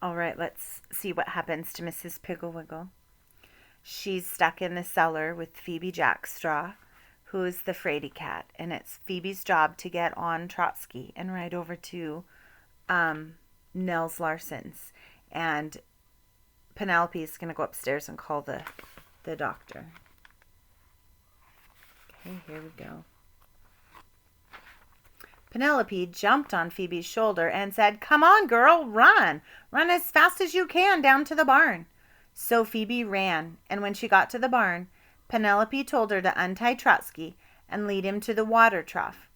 All right, let's see what happens to Mrs. Piggle Wiggle. She's stuck in the cellar with Phoebe Jackstraw, who is the Fraidy cat, and it's Phoebe's job to get on Trotsky and ride over to Nels Larson's. And Penelope is going to go upstairs and call the doctor. Okay, here we go. Penelope jumped on Phoebe's shoulder and said, "Come on, girl, run! Run as fast as you can down to the barn." So Phoebe ran, and when she got to the barn, Penelope told her to untie Trotsky and lead him to the water trough.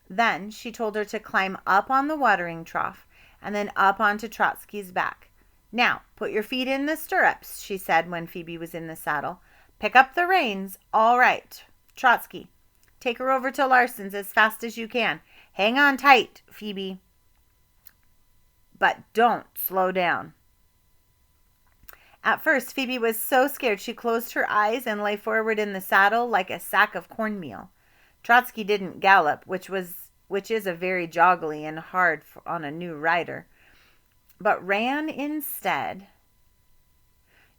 Then she told her to climb up on the watering trough and then up onto Trotsky's back. "Now, put your feet in the stirrups," she said when Phoebe was in the saddle. "Pick up the reins. All right, Trotsky, take her over to Larson's as fast as you can. Hang on tight, Phoebe, but don't slow down." At first, Phoebe was so scared she closed her eyes and lay forward in the saddle like a sack of cornmeal. Trotsky didn't gallop, which is a very joggly and hard on a new rider, but ran instead,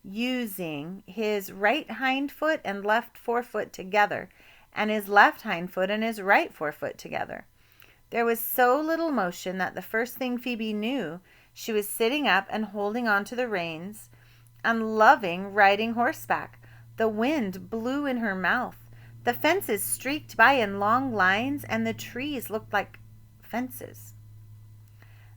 using his right hind foot and left forefoot together, and his left hind foot and his right forefoot together. There was so little motion that the first thing Phoebe knew, she was sitting up and holding on to the reins and loving riding horseback. The wind blew in her mouth. The fences streaked by in long lines, and the trees looked like fences.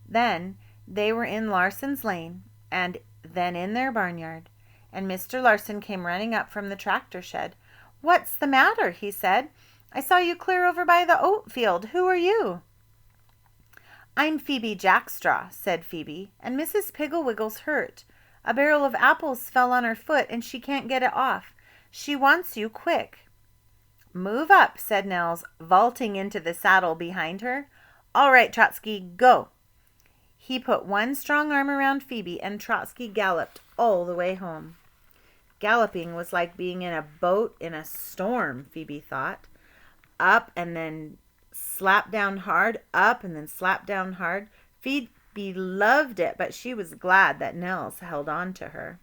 Then they were in Larson's lane, and then in their barnyard, and Mr. Larson came running up from the tractor shed. "What's the matter?" he said. "I saw you clear over by the oat field. Who are you?" "I'm Phoebe Jackstraw," said Phoebe, "and Mrs. Piggle Wiggle's hurt. A barrel of apples fell on her foot, and she can't get it off. She wants you quick." "Move up," said Nels, vaulting into the saddle behind her. "All right, Trotsky, go." He put one strong arm around Phoebe, and Trotsky galloped all the way home. Galloping was like being in a boat in a storm, Phoebe thought. Up and then slap down hard, up and then slap down hard. Phoebe loved it, but she was glad that Nels held on to her.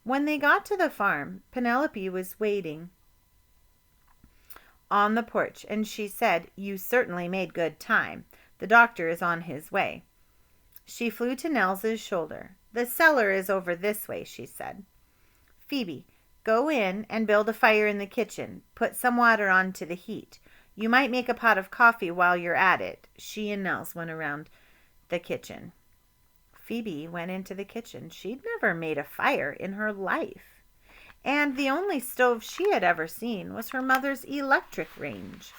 When they got to the farm, Penelope was waiting on the porch, and she said, "You certainly made good time. The doctor is on his way." She flew to Nels's shoulder. "The cellar is over this way," she said. "Phoebe, go in and build a fire in the kitchen. Put some water on to the heat. You might make a pot of coffee while you're at it." She and Nels went around the kitchen. Phoebe went into the kitchen. She'd never made a fire in her life, and the only stove she had ever seen was her mother's electric range.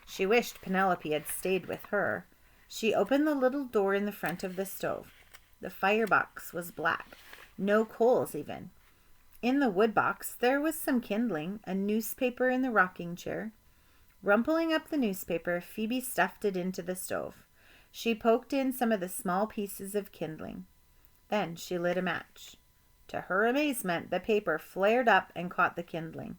She wished Penelope had stayed with her. She opened the little door in the front of the stove. The firebox was black, no coals even. In the wood box there was some kindling, a newspaper in the rocking chair. Rumpling up the newspaper, Phoebe stuffed it into the stove. She poked in some of the small pieces of kindling. Then she lit a match. To her amazement, the paper flared up and caught the kindling.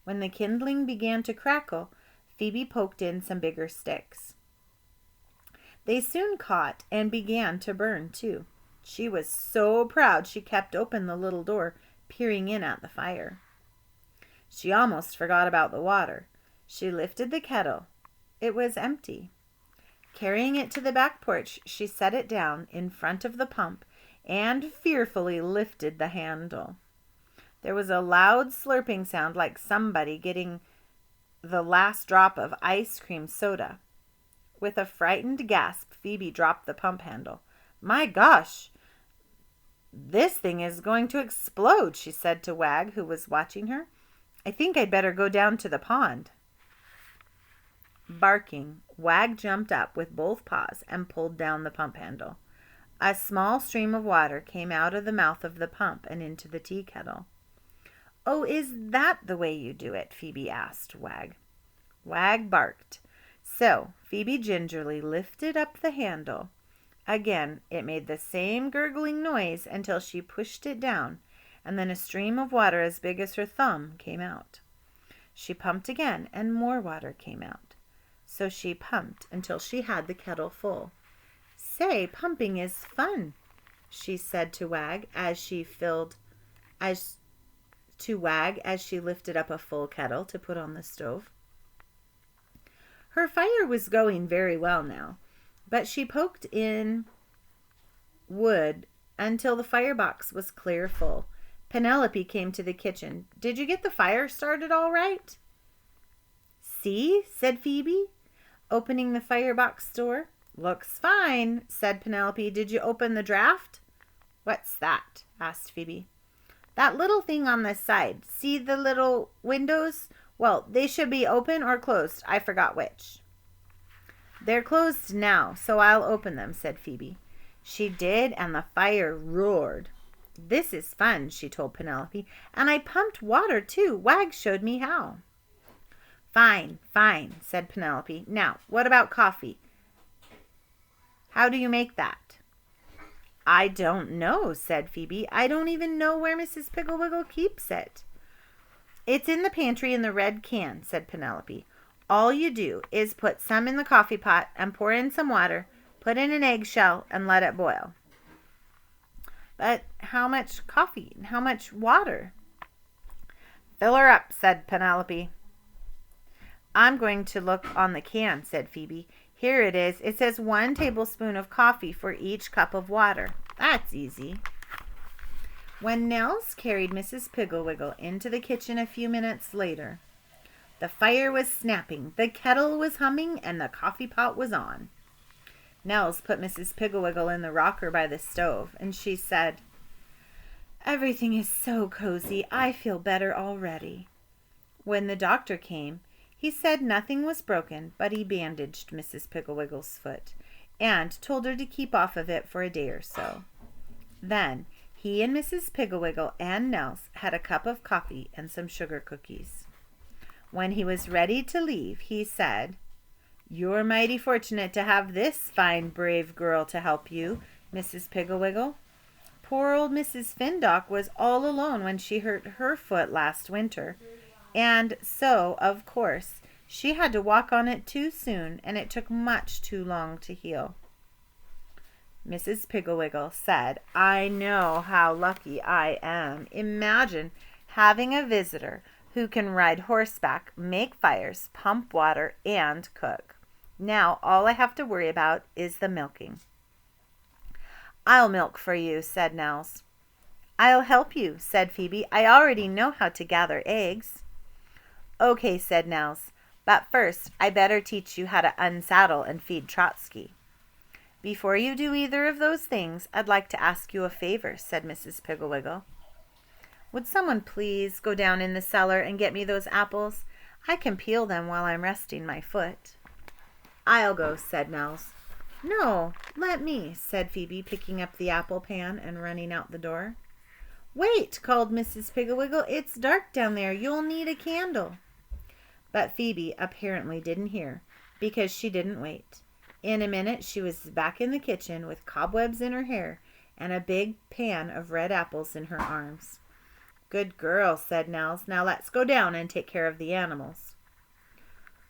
When the kindling began to crackle, Phoebe poked in some bigger sticks. They soon caught and began to burn, too. She was so proud she kept open the little door, peering in at the fire. She almost forgot about the water. She lifted the kettle. It was empty. Carrying it to the back porch, she set it down in front of the pump and fearfully lifted the handle. There was a loud slurping sound like somebody getting the last drop of ice cream soda. With a frightened gasp, Phoebe dropped the pump handle. "My gosh, this thing is going to explode," she said to Wag, who was watching her. "I think I'd better go down to the pond." Barking, Wag jumped up with both paws and pulled down the pump handle. A small stream of water came out of the mouth of the pump and into the tea kettle. "Oh, is that the way you do it?" Phoebe asked Wag. Wag barked. So Phoebe gingerly lifted up the handle. Again, it made the same gurgling noise until she pushed it down, and then a stream of water as big as her thumb came out. She pumped again, and more water came out. So she pumped until she had the kettle full. "Say, pumping is fun," she said to Wag as she lifted up a full kettle to put on the stove. Her fire was going very well now, but she poked in wood until the firebox was clear full. Penelope came to the kitchen. "Did you get the fire started all right?" "See," said Phoebe, opening the firebox door. "Looks fine," said Penelope. "Did you open the draft?" "What's that?" asked Phoebe. "That little thing on the side. See the little windows? Well, they should be open or closed. I forgot which." "They're closed now, so I'll open them," said Phoebe. She did, and the fire roared. "This is fun," she told Penelope, "and I pumped water, too. Wag showed me how." "Fine, fine," said Penelope. "Now, what about coffee? How do you make that?" "I don't know," said Phoebe. "I don't even know where Mrs. Piggle Wiggle keeps it." "It's in the pantry in the red can," said Penelope. "All you do is put some in the coffee pot and pour in some water, put in an eggshell, and let it boil." "But how much coffee and how much water?" "Fill her up," said Penelope. "I'm going to look on the can," said Phoebe. "Here it is. It says 1 tablespoon of coffee for each cup of water. That's easy." When Nels carried Mrs. Piggle Wiggle into the kitchen a few minutes later, the fire was snapping, the kettle was humming, and the coffee pot was on. Nels put Mrs. Piggle Wiggle in the rocker by the stove, and she said, "Everything is so cozy. I feel better already." When the doctor came, he said nothing was broken, but he bandaged Mrs. Piggle Wiggle's foot and told her to keep off of it for a day or so. Then he and Mrs. Piggle Wiggle and Nels had a cup of coffee and some sugar cookies. When he was ready to leave, he said, "You're mighty fortunate to have this fine, brave girl to help you, Mrs. Piggle Wiggle. Poor old Mrs. Findock was all alone when she hurt her foot last winter, and so, of course, she had to walk on it too soon, and it took much too long to heal." Mrs. Piggle Wiggle said, "I know how lucky I am. Imagine having a visitor who can ride horseback, make fires, pump water, and cook. Now all I have to worry about is the milking." "I'll milk for you," said Nels. "I'll help you," said Phoebe. "I already know how to gather eggs." "Okay," said Nels, "but first I better teach you how to unsaddle and feed Trotsky." "Before you do either of those things, I'd like to ask you a favor," said Mrs. Piggle Wiggle. "Would someone please go down in the cellar and get me those apples? I can peel them while I'm resting my foot." "I'll go," said Nels. "No, let me," said Phoebe, picking up the apple pan and running out the door. "Wait," called Mrs. Piggle Wiggle. "It's dark down there. You'll need a candle." But Phoebe apparently didn't hear, because she didn't wait. In a minute she was back in the kitchen with cobwebs in her hair and a big pan of red apples in her arms. "Good girl," said Nels. "Now let's go down and take care of the animals."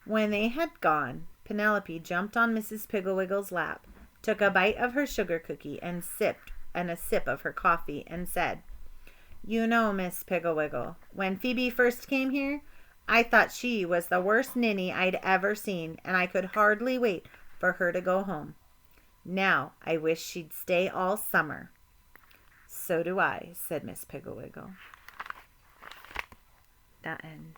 When they had gone, Penelope jumped on Mrs. Piggle Wiggle's lap, took a bite of her sugar cookie and a sip of her coffee, and said, "You know, Miss Piggle Wiggle, when Phoebe first came here, I thought she was the worst ninny I'd ever seen, and I could hardly wait for her to go home. Now I wish she'd stay all summer." "So do I," said Miss Piggle Wiggle. The end.